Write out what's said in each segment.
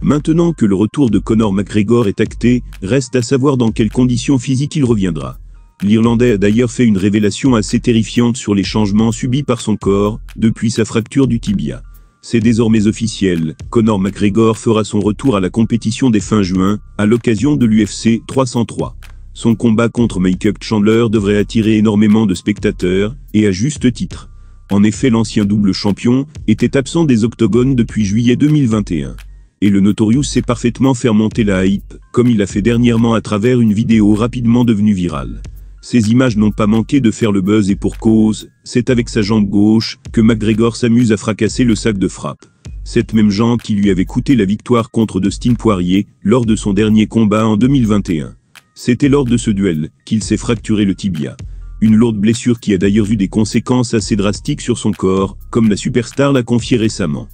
Maintenant que le retour de Conor McGregor est acté, reste à savoir dans quelles conditions physiques il reviendra. L'Irlandais a d'ailleurs fait une révélation assez terrifiante sur les changements subis par son corps, depuis sa fracture du tibia. C'est désormais officiel, Conor McGregor fera son retour à la compétition dès fin juin, à l'occasion de l'UFC 303. Son combat contre Michael Chandler devrait attirer énormément de spectateurs, et à juste titre. En effet, l'ancien double champion était absent des octogones depuis juillet 2021. Et le Notorious sait parfaitement faire monter la hype, comme il l'a fait dernièrement à travers une vidéo rapidement devenue virale. Ces images n'ont pas manqué de faire le buzz et pour cause, c'est avec sa jambe gauche que McGregor s'amuse à fracasser le sac de frappe. Cette même jambe qui lui avait coûté la victoire contre Dustin Poirier, lors de son dernier combat en 2021. C'était lors de ce duel qu'il s'est fracturé le tibia. Une lourde blessure qui a d'ailleurs eu des conséquences assez drastiques sur son corps, comme la superstar l'a confié récemment.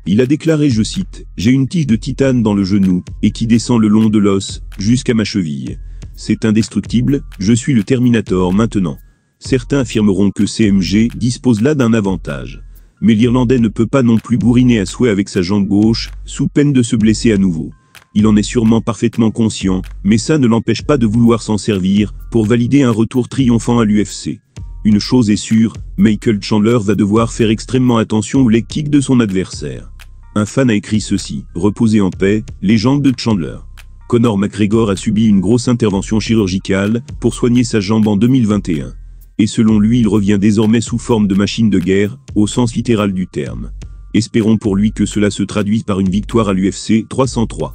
Il a déclaré, je cite, « J'ai une tige de titane dans le genou, et qui descend le long de l'os, jusqu'à ma cheville. C'est indestructible, je suis le Terminator maintenant. » Certains affirmeront que CMG dispose là d'un avantage. Mais l'Irlandais ne peut pas non plus bourriner à souhait avec sa jambe gauche, sous peine de se blesser à nouveau. Il en est sûrement parfaitement conscient, mais ça ne l'empêche pas de vouloir s'en servir, pour valider un retour triomphant à l'UFC. Une chose est sûre, Michael Chandler va devoir faire extrêmement attention au leg kick de son adversaire. Un fan a écrit ceci, « Reposez en paix, légende de Chandler. » Conor McGregor a subi une grosse intervention chirurgicale pour soigner sa jambe en 2021. Et selon lui, il revient désormais sous forme de machine de guerre, au sens littéral du terme. Espérons pour lui que cela se traduise par une victoire à l'UFC 303.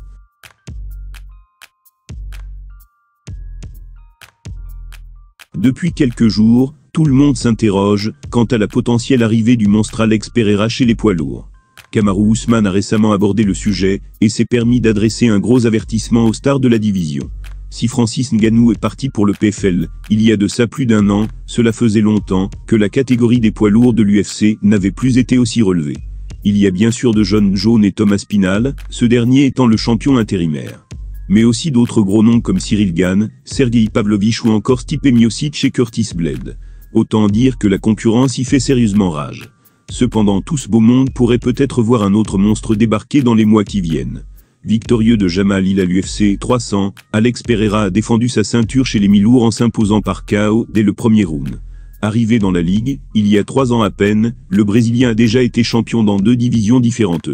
Depuis quelques jours, tout le monde s'interroge quant à la potentielle arrivée du monstre Alex Pereira chez les poids lourds. Kamaru Usman a récemment abordé le sujet et s'est permis d'adresser un gros avertissement aux stars de la division. Si Francis Ngannou est parti pour le PFL, il y a de ça plus d'un an, cela faisait longtemps que la catégorie des poids lourds de l'UFC n'avait plus été aussi relevée. Il y a bien sûr de John Jones et Thomas Spinal, ce dernier étant le champion intérimaire. Mais aussi d'autres gros noms comme Cyril Gane, Sergei Pavlovich ou encore Stipe Miocic et Curtis Blade. Autant dire que la concurrence y fait sérieusement rage. Cependant, tout ce beau monde pourrait peut-être voir un autre monstre débarquer dans les mois qui viennent. Victorieux de Jamal Hill à l'UFC 300, Alex Pereira a défendu sa ceinture chez les mi-lourds en s'imposant par KO dès le premier round. Arrivé dans la ligue, il y a 3 ans à peine, le Brésilien a déjà été champion dans 2 divisions différentes.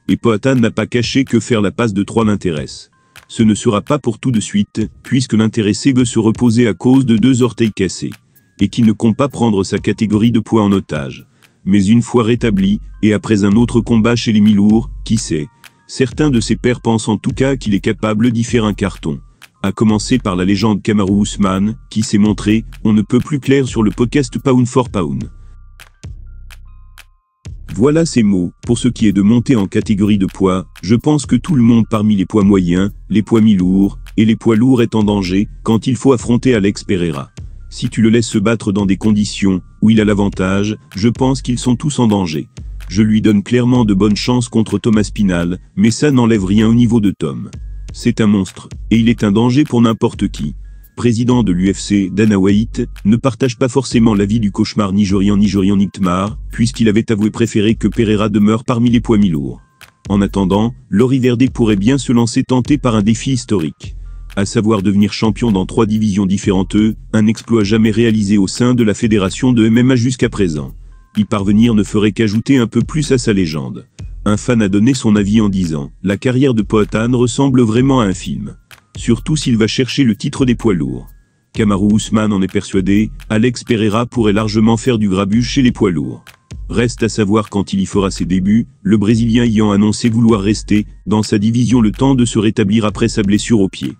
Et Poatan n'a pas caché que faire la passe de 3 l'intéresse. Ce ne sera pas pour tout de suite, puisque l'intéressé veut se reposer à cause de 2 orteils cassés. Et qui ne compte pas prendre sa catégorie de poids en otage. Mais une fois rétabli, et après un autre combat chez les mi-lourds, qui sait? Certains de ses pairs pensent en tout cas qu'il est capable d'y faire un carton. À commencer par la légende Kamaru Usman, qui s'est montré, on ne peut plus clair sur le podcast Pound for Pound. Voilà ces mots, pour ce qui est de monter en catégorie de poids, je pense que tout le monde parmi les poids moyens, les poids mi-lourds, et les poids lourds est en danger, quand il faut affronter Alex Pereira. Si tu le laisses se battre dans des conditions où il a l'avantage, je pense qu'ils sont tous en danger. Je lui donne clairement de bonnes chances contre Thomas Spinal, mais ça n'enlève rien au niveau de Tom. C'est un monstre, et il est un danger pour n'importe qui. Président de l'UFC, Dana White, ne partage pas forcément l'avis du cauchemar nigérian Ntmar, puisqu'il avait avoué préférer que Pereira demeure parmi les poids mi-lourds. En attendant, Laurie Verde pourrait bien se lancer tenté par un défi historique. À savoir devenir champion dans 3 divisions différentes, un exploit jamais réalisé au sein de la fédération de MMA jusqu'à présent. Y parvenir ne ferait qu'ajouter un peu plus à sa légende. Un fan a donné son avis en disant « La carrière de Poatan ressemble vraiment à un film. Surtout s'il va chercher le titre des poids lourds. » Kamaru Usman en est persuadé, Alex Pereira pourrait largement faire du grabuge chez les poids lourds. Reste à savoir quand il y fera ses débuts, le Brésilien ayant annoncé vouloir rester dans sa division le temps de se rétablir après sa blessure au pied.